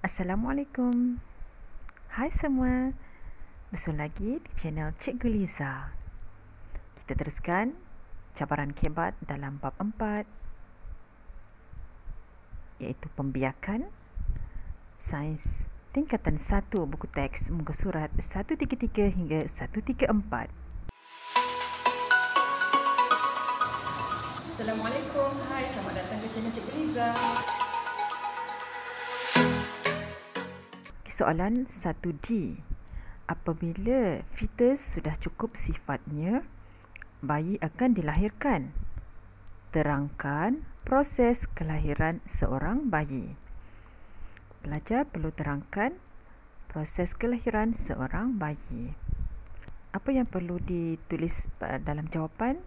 Assalamualaikum. Hai semua. Bersua lagi di channel Cikgu Liza. Kita teruskan cabaran kebat dalam bab 4, iaitu pembiakan sains tingkatan 1 buku teks muka surat 133 hingga 134. Assalamualaikum. Hai, selamat datang ke channel Cikgu Liza. Soalan 1D. Apabila fetus sudah cukup sifatnya, bayi akan dilahirkan. Terangkan proses kelahiran seorang bayi. Pelajar perlu terangkan proses kelahiran seorang bayi. Apa yang perlu ditulis dalam jawapan?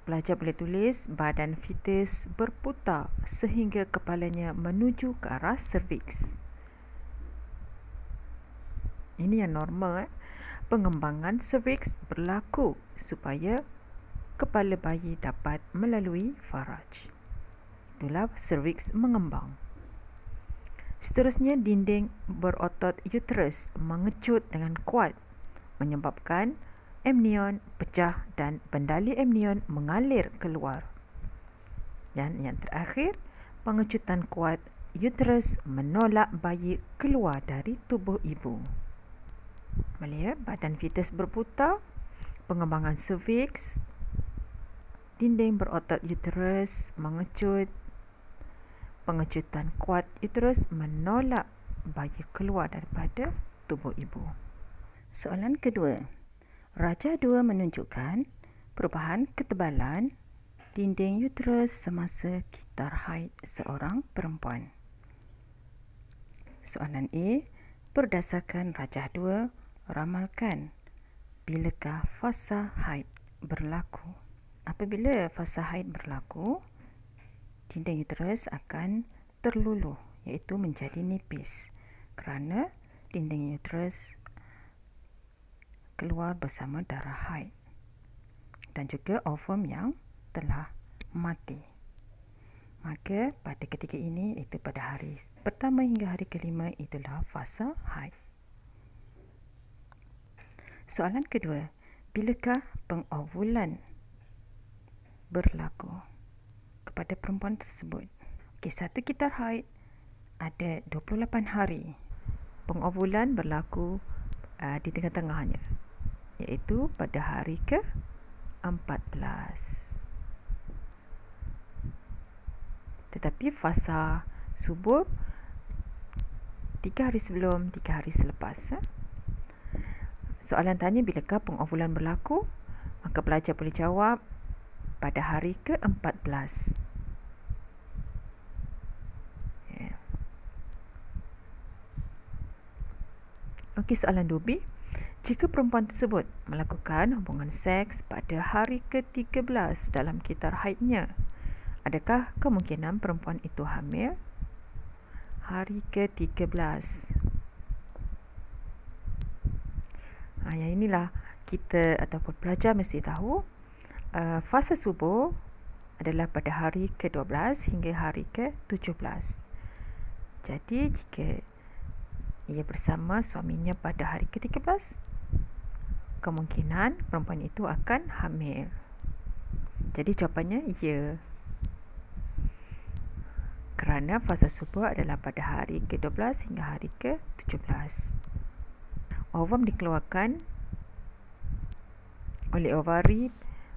Pelajar boleh tulis badan fetus berputar sehingga kepalanya menuju ke arah cervix. Ini yang normal. Pengembangan cervix berlaku supaya kepala bayi dapat melalui faraj. Itulah cervix mengembang. Seterusnya, dinding berotot uterus mengecut dengan kuat menyebabkan amnion pecah dan bendali amnion mengalir keluar. Dan yang terakhir, pengecutan kuat uterus menolak bayi keluar dari tubuh ibu. Boleh ya? Badan fetus berputar, pengembangan cervix, dinding berotot uterus mengecut, pengecutan kuat uterus menolak bayi keluar daripada tubuh ibu. Soalan kedua. Raja 2 menunjukkan perubahan ketebalan dinding uterus semasa kitar haid seorang perempuan. Soalan A. Berdasarkan Rajah 2, ramalkan bilakah fasa haid berlaku. Apabila fasa haid berlaku, dinding uterus akan terluluh, iaitu menjadi nipis, kerana dinding uterus keluar bersama darah haid dan juga ovum yang telah mati. Maka pada ketika ini, iaitu pada hari pertama hingga hari kelima, itulah fasa haid. Soalan kedua, bilakah pengovulan berlaku kepada perempuan tersebut? Okey, satu kitar haid ada 28 hari. Pengovulan berlaku di tengah-tengahnya, iaitu pada hari ke-14. Tetapi fasa subur 3 hari sebelum, 3 hari selepas. Soalan tanya bilakah pengovulan berlaku? Maka pelajar boleh jawab pada hari ke-14. Okey, soalan 2B. Jika perempuan tersebut melakukan hubungan seks pada hari ke-13 dalam kitar haidnya, adakah kemungkinan perempuan itu hamil? Hari ke-13. Yang inilah kita ataupun pelajar mesti tahu, fasa subur adalah pada hari ke-12 hingga hari ke-17. Jadi jika ia bersama suaminya pada hari ke-13, kemungkinan perempuan itu akan hamil. Jadi jawapannya ya. Kerana fasa subur adalah pada hari ke-12 hingga hari ke-17. Ovum dikeluarkan oleh ovari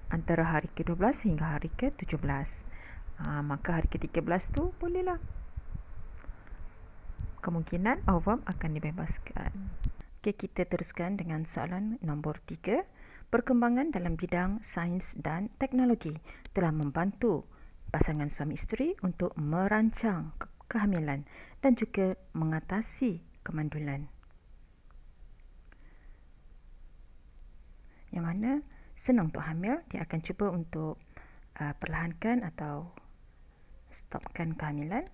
antara hari ke-12 hingga hari ke-17. Maka hari ke-13 tu bolehlah. Kemungkinan ovum akan dibebaskan. Okey, kita teruskan dengan soalan nombor 3. Perkembangan dalam bidang sains dan teknologi telah membantu pasangan suami isteri untuk merancang kehamilan dan juga mengatasi kemandulan. Yang mana senang untuk hamil, dia akan cuba untuk perlahankan atau stopkan kehamilan.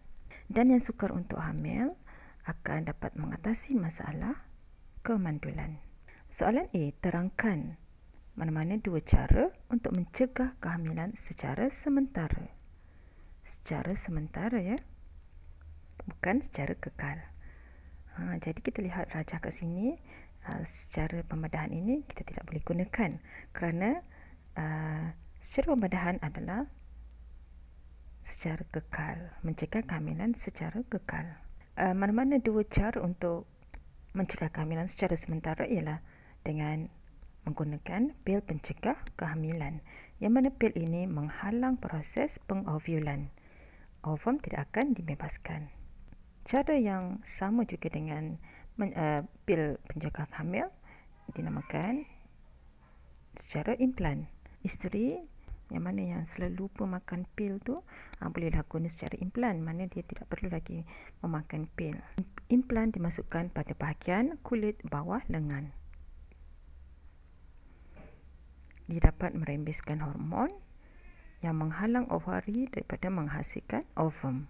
Dan yang sukar untuk hamil akan dapat mengatasi masalah kemandulan. Soalan A. Terangkan mana-mana dua cara untuk mencegah kehamilan secara sementara. Secara sementara ya. bukan secara kekal. Jadi kita lihat rajah kat sini, secara pembedahan ini kita tidak boleh gunakan kerana secara pembedahan adalah secara kekal, mencegah kehamilan secara kekal. Mana-mana dua cara untuk mencegah kehamilan secara sementara ialah dengan menggunakan pil pencegah kehamilan, yang mana pil ini menghalang proses pengovulan. Ovum tidak akan dibebaskan. Cara yang sama juga dengan pil pencegah hamil dinamakan secara implan. Isteri yang mana yang selalu lupa makan pil tu bolehlah guna secara implan, mana dia tidak perlu lagi memakan pil. Implan dimasukkan pada bahagian kulit bawah lengan. Dia dapat merembeskan hormon yang menghalang ovari daripada menghasilkan ovum.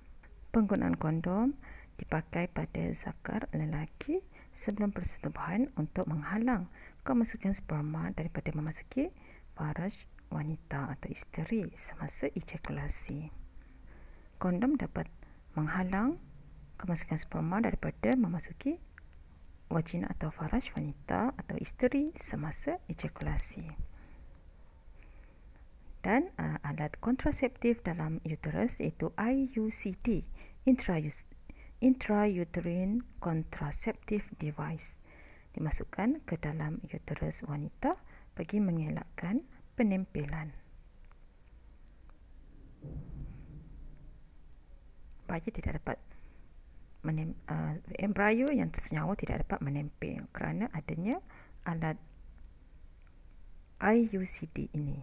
Penggunaan kondom dipakai pada zakar lelaki sebelum persetubuhan untuk menghalang kemasukan sperma daripada memasuki faraj wanita atau isteri semasa ejakulasi. Kondom dapat menghalang kemasukan sperma daripada memasuki vagina atau faraj wanita atau isteri semasa ejakulasi. Dan alat kontraseptif dalam uterus iaitu IUCD, Intrauterine Contraceptive Device, dimasukkan ke dalam uterus wanita bagi mengelakkan penempelan. Bayi tidak dapat embrio yang tersenyawa tidak dapat menempel kerana adanya alat IUCD ini.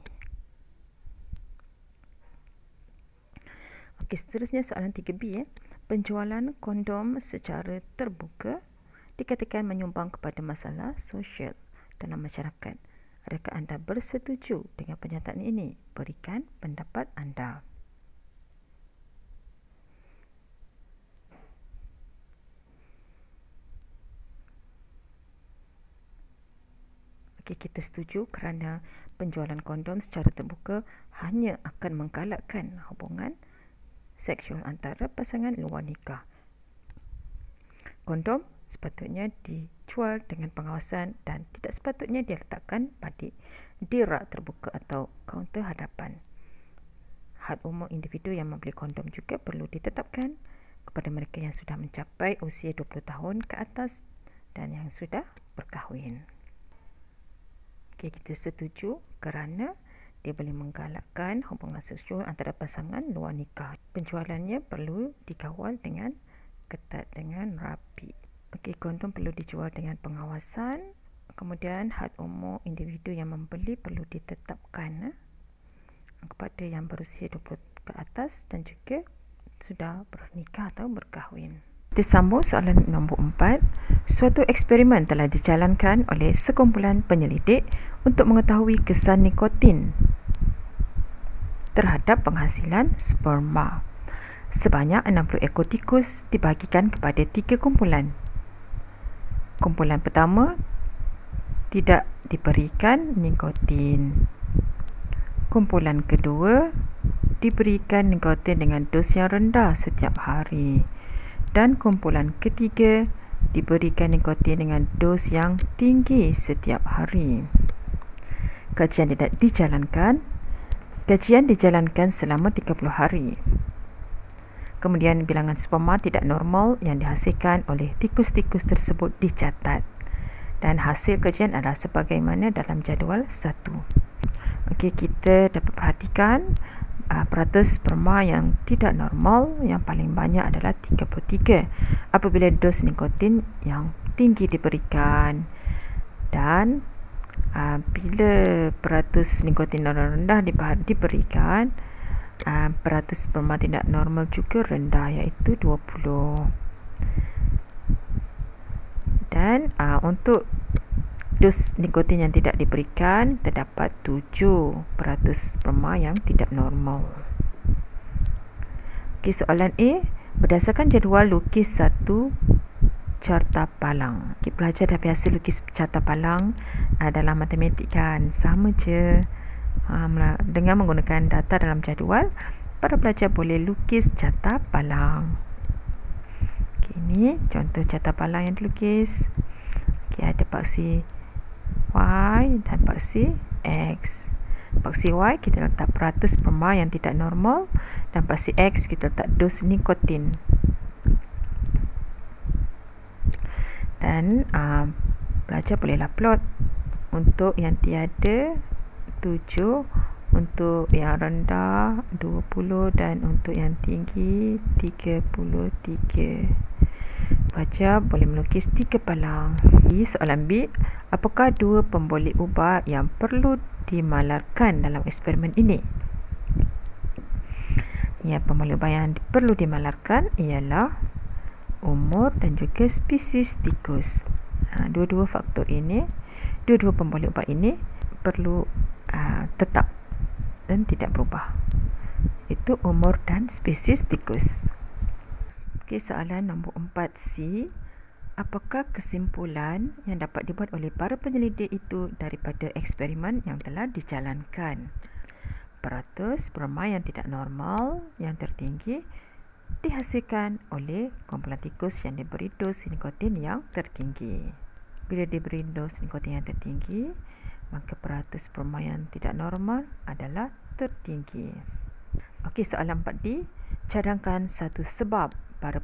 Okey, seterusnya soalan 3B. Penjualan kondom secara terbuka dikatakan menyumbang kepada masalah sosial dalam masyarakat. Adakah anda bersetuju dengan pernyataan ini? Berikan pendapat anda. Okey, kita setuju kerana penjualan kondom secara terbuka hanya akan menggalakkan hubungan seksual antara pasangan luar nikah. Kondom sepatutnya dijual dengan pengawasan dan tidak sepatutnya diletakkan pada di rak terbuka atau kaunter hadapan. Had umur individu yang membeli kondom juga perlu ditetapkan kepada mereka yang sudah mencapai usia 20 tahun ke atas dan yang sudah berkahwin. Okey, kita setuju kerana dia boleh menggalakkan hubungan seksual antara pasangan luar nikah. Penjualannya perlu dikawal dengan ketat, dengan rapi. Okey, kondom perlu dijual dengan pengawasan. Kemudian had umur individu yang membeli perlu ditetapkan kepada yang berusia 20 ke atas dan juga sudah bernikah atau berkahwin. Kita sambung soalan nombor 4. Suatu eksperimen telah dijalankan oleh sekumpulan penyelidik untuk mengetahui kesan nikotin terhadap penghasilan sperma. Sebanyak 60 ekor tikus dibahagikan kepada 3 kumpulan. Kumpulan pertama tidak diberikan nikotin. Kumpulan kedua diberikan nikotin dengan dos yang rendah setiap hari. Dan kumpulan ketiga diberikan nikotin dengan dos yang tinggi setiap hari. Kajian dijalankan selama 30 hari. Kemudian bilangan sperma tidak normal yang dihasilkan oleh tikus-tikus tersebut dicatat. Dan hasil kajian adalah sebagaimana dalam jadual 1. Okey, kita dapat perhatikan peratus sperma yang tidak normal yang paling banyak adalah 33 apabila dos nikotin yang tinggi diberikan, dan bila peratus nikotin rendah diberikan, peratus sperma tidak normal juga rendah, iaitu 20. Dan untuk dos nikotin yang tidak diberikan, terdapat 7% sperma yang tidak normal. Okey, soalan A. Berdasarkan jadual lukis satu carta palang. Okay, pelajar dah biasa lukis carta palang dalam matematik kan, sama je. Dengan menggunakan data dalam jadual, para pelajar boleh lukis carta palang. Ini contoh carta palang yang dilukis. Ada paksi Y dan paksi X. Paksi Y kita letak peratus sperma yang tidak normal, dan paksi X kita letak dos nikotin. Dan pelajar bolehlah plot untuk yang tiada 7, untuk yang rendah 20 dan untuk yang tinggi 33. Pelajar boleh melukis 3 palang. Soalan B, apakah 2 pemboleh ubah yang perlu dimalarkan dalam eksperimen ini? Ya, pemboleh ubah yang perlu dimalarkan ialah umur dan juga spesies tikus. Dua-dua faktor ini, dua-dua pemboleh ubah ini perlu tetap dan tidak berubah. Itu umur dan spesies tikus. Okey, soalan nombor 4C. Apakah kesimpulan yang dapat dibuat oleh para penyelidik itu daripada eksperimen yang telah dijalankan? Peratus sperma yang tidak normal yang tertinggi dihasilkan oleh kumpulan tikus yang diberi dos nikotin yang tertinggi. Bila diberi dos nikotin yang tertinggi, maka peratus sperma yang tidak normal adalah tertinggi. Okey, soalan 4D. Cadangkan satu sebab para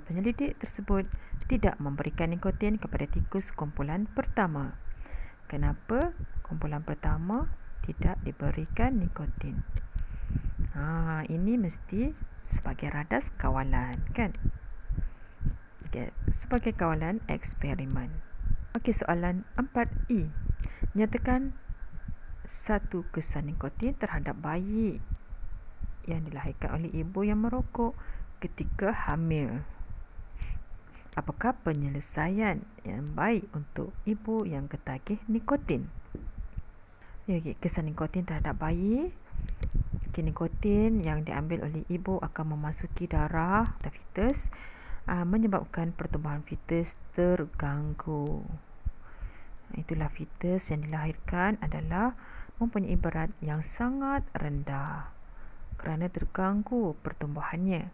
penyelidik tersebut tidak memberikan nikotin kepada tikus kumpulan pertama. Kenapa kumpulan pertama tidak diberikan nikotin? Ini mesti sebagai radas kawalan, kan? Okay, sebagai kawalan eksperimen. Okey, soalan 4E. Nyatakan satu kesan nikotin terhadap bayi yang dilahirkan oleh ibu yang merokok ketika hamil. Apakah penyelesaian yang baik untuk ibu yang ketagih nikotin? Kesan nikotin terhadap bayi. Nikotin yang diambil oleh ibu akan memasuki darah fetus, menyebabkan pertumbuhan fetus terganggu. Itulah fetus yang dilahirkan adalah mempunyai berat yang sangat rendah kerana terganggu pertumbuhannya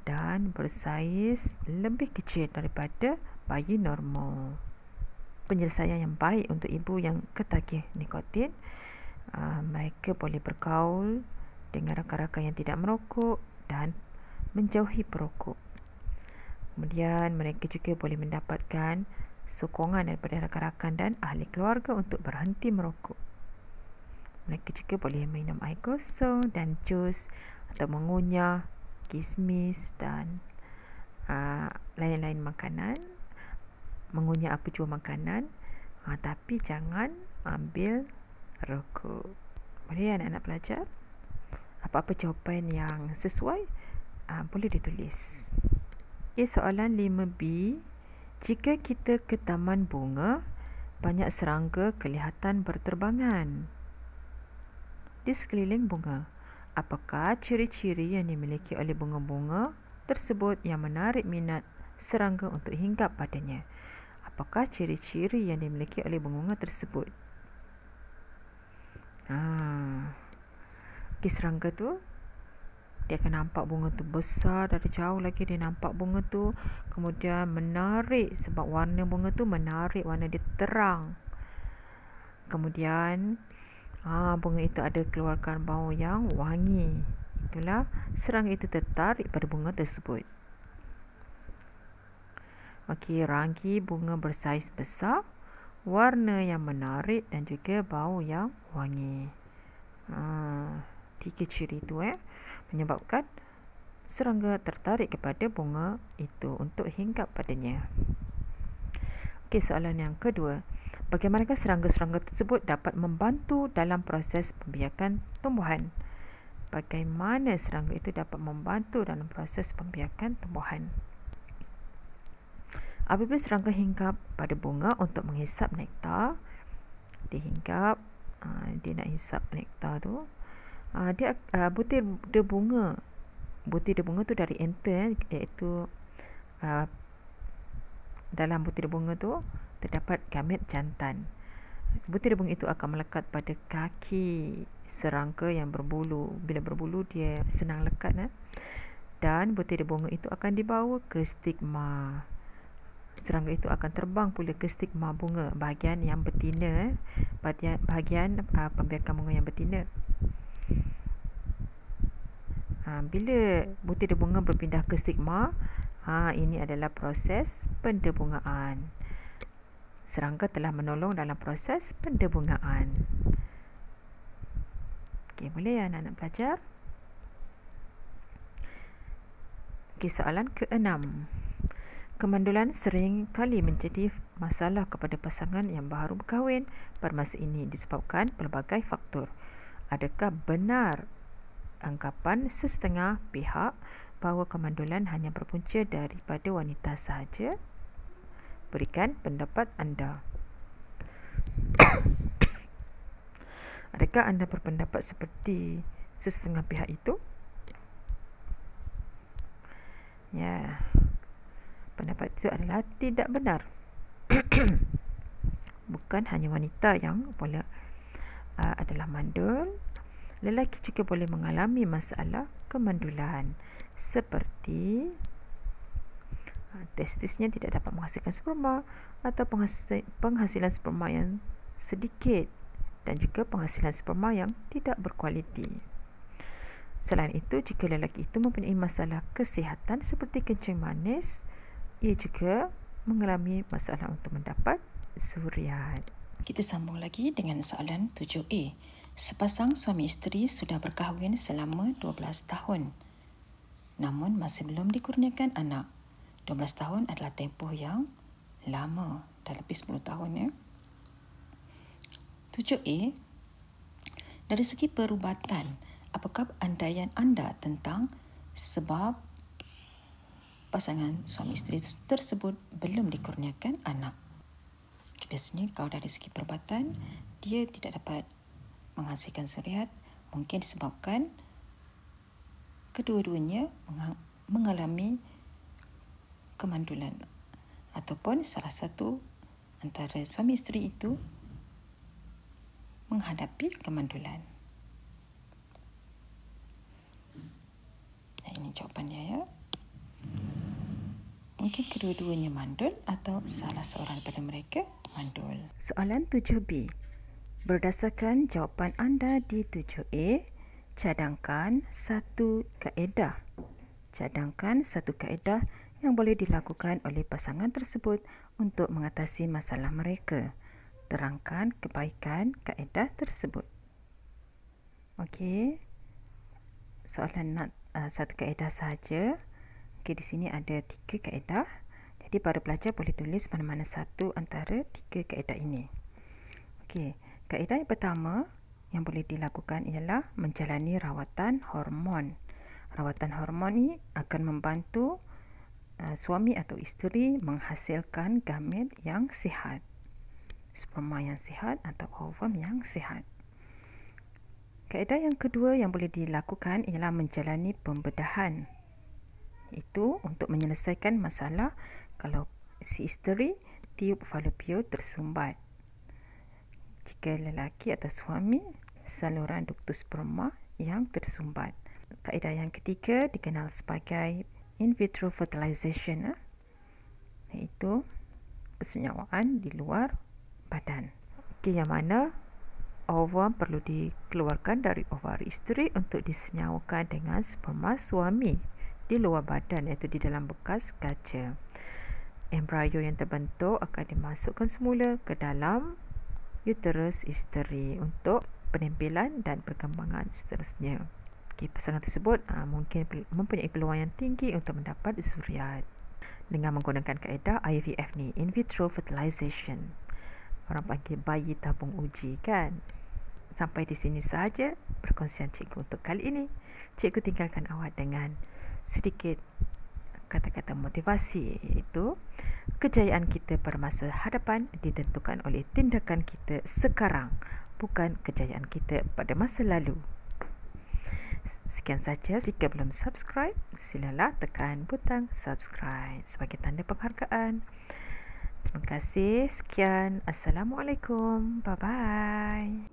dan bersaiz lebih kecil daripada bayi normal. Penyelesaian yang baik untuk ibu yang ketagih nikotin, mereka boleh bergaul dengan rakan-rakan yang tidak merokok dan menjauhi perokok. Kemudian mereka juga boleh mendapatkan sokongan daripada rakan-rakan dan ahli keluarga untuk berhenti merokok. Mereka juga boleh minum air kosong dan jus atau mengunyah kismis dan lain-lain makanan. Mengunyah apa jua makanan, tapi jangan ambil rokok. Boleh anak-anak pelajar? Apa-apa jawapan yang sesuai boleh ditulis. Soalan 5B. Jika kita ke taman bunga, banyak serangga kelihatan berterbangan di sekeliling bunga. Apakah ciri-ciri yang dimiliki oleh bunga-bunga tersebut yang menarik minat serangga untuk hinggap padanya? Apakah ciri-ciri yang dimiliki oleh bunga-bunga tersebut? Serangga tu dia akan nampak bunga tu besar dari jauh lagi, dia nampak bunga tu kemudian menarik sebab warna bunga tu menarik, warna dia terang. Kemudian bunga itu ada keluarkan bau yang wangi. Itulah serangga itu tertarik pada bunga tersebut. Okey, ranggi bunga bersaiz besar, warna yang menarik dan juga bau yang wangi. 3 ciri itu menyebabkan serangga tertarik kepada bunga itu untuk hinggap padanya. Okey, soalan yang kedua. Bagaimanakah serangga-serangga tersebut dapat membantu dalam proses pembiakan tumbuhan? Bagaimana serangga itu dapat membantu dalam proses pembiakan tumbuhan? Apabila serangga hinggap pada bunga untuk menghisap nektar, dia hinggap, dia nak hisap nektar tu, dia butir bunga tu dari enter, iaitu dalam butir bunga tu terdapat gamet jantan. butir bunga itu akan melekat pada kaki serangga yang berbulu. Bila berbulu, dia senang lekat. Dan butir bunga itu akan dibawa ke stigma. Serangga itu akan terbang pula ke stigma bunga, bahagian yang betina, bahagian pembiakan bunga yang betina. Bila butir bunga berpindah ke stigma, ini adalah proses pendebungaan. Serangga telah menolong dalam proses pendebungaan. Okey, boleh ya anak-anak belajar? Okey, soalan ke-6. Kemandulan sering kali menjadi masalah kepada pasangan yang baru berkahwin pada masa ini disebabkan pelbagai faktor. Adakah benar anggapan sesetengah pihak bahawa kemandulan hanya berpunca daripada wanita sahaja? Berikan pendapat anda. Adakah anda berpendapat seperti sesetengah pihak itu? Ya, pendapat itu adalah tidak benar. Bukan hanya wanita yang boleh adalah mandul, lelaki juga boleh mengalami masalah kemandulan, seperti testisnya tidak dapat menghasilkan sperma, atau penghasilan sperma yang sedikit, dan juga penghasilan sperma yang tidak berkualiti. Selain itu, jika lelaki itu mempunyai masalah kesihatan seperti kencing manis, ia juga mengalami masalah untuk mendapat zuriat. Kita sambung lagi dengan soalan 7A. Sepasang suami isteri sudah berkahwin selama 12 tahun. Namun masih belum dikurniakan anak. 12 tahun adalah tempoh yang lama, dah lebih 10 tahun. 7A. Dari segi perubatan, apakah andaian anda tentang sebab pasangan suami isteri tersebut belum dikurniakan anak? Biasanya kalau dari segi perubatan, dia tidak dapat menghasilkan zuriat, mungkin disebabkan kedua-duanya mengalami kemandulan, ataupun salah satu antara suami isteri itu menghadapi kemandulan. Ini jawapannya ya. Mungkin kedua-duanya mandul atau salah seorang daripada mereka mandul. Soalan 7B. Berdasarkan jawapan anda di 7A, cadangkan satu kaedah. Cadangkan satu kaedah yang boleh dilakukan oleh pasangan tersebut untuk mengatasi masalah mereka. Terangkan kebaikan kaedah tersebut. Okey. Soalan satu kaedah sahaja. Okey, di sini ada 3 kaedah. Jadi para pelajar boleh tulis mana-mana satu antara 3 kaedah ini. Okey, kaedah yang pertama yang boleh dilakukan ialah menjalani rawatan hormon. Rawatan hormon ini akan membantu suami atau isteri menghasilkan gamet yang sihat, sperma yang sihat atau ovum yang sihat. Kaedah yang kedua yang boleh dilakukan ialah menjalani pembedahan. Itu untuk menyelesaikan masalah kalau si isteri tiub falopio tersumbat. Jika lelaki atau suami, saluran duktus sperma yang tersumbat. Kaedah yang ketiga dikenal sebagai in vitro fertilization, iaitu persenyawaan di luar badan. Yang mana ovum perlu dikeluarkan dari ovari isteri untuk disenyawakan dengan sperma suami di luar badan, iaitu di dalam bekas kaca. Embrio yang terbentuk akan dimasukkan semula ke dalam uterus isteri untuk penempelan dan perkembangan seterusnya. Pasangan tersebut mungkin mempunyai peluang yang tinggi untuk mendapat zuriat dengan menggunakan kaedah IVF ni, in vitro fertilization. Orang panggil bayi tabung uji kan. Sampai di sini sahaja perkongsian cikgu untuk kali ini. Cikgu tinggalkan awak dengan sedikit kata-kata motivasi, iaitu kejayaan kita pada masa hadapan ditentukan oleh tindakan kita sekarang, bukan kejayaan kita pada masa lalu. Sekian saja. Jika belum subscribe, silalah tekan butang subscribe sebagai tanda penghargaan. Terima kasih. Sekian. Assalamualaikum. Bye-bye.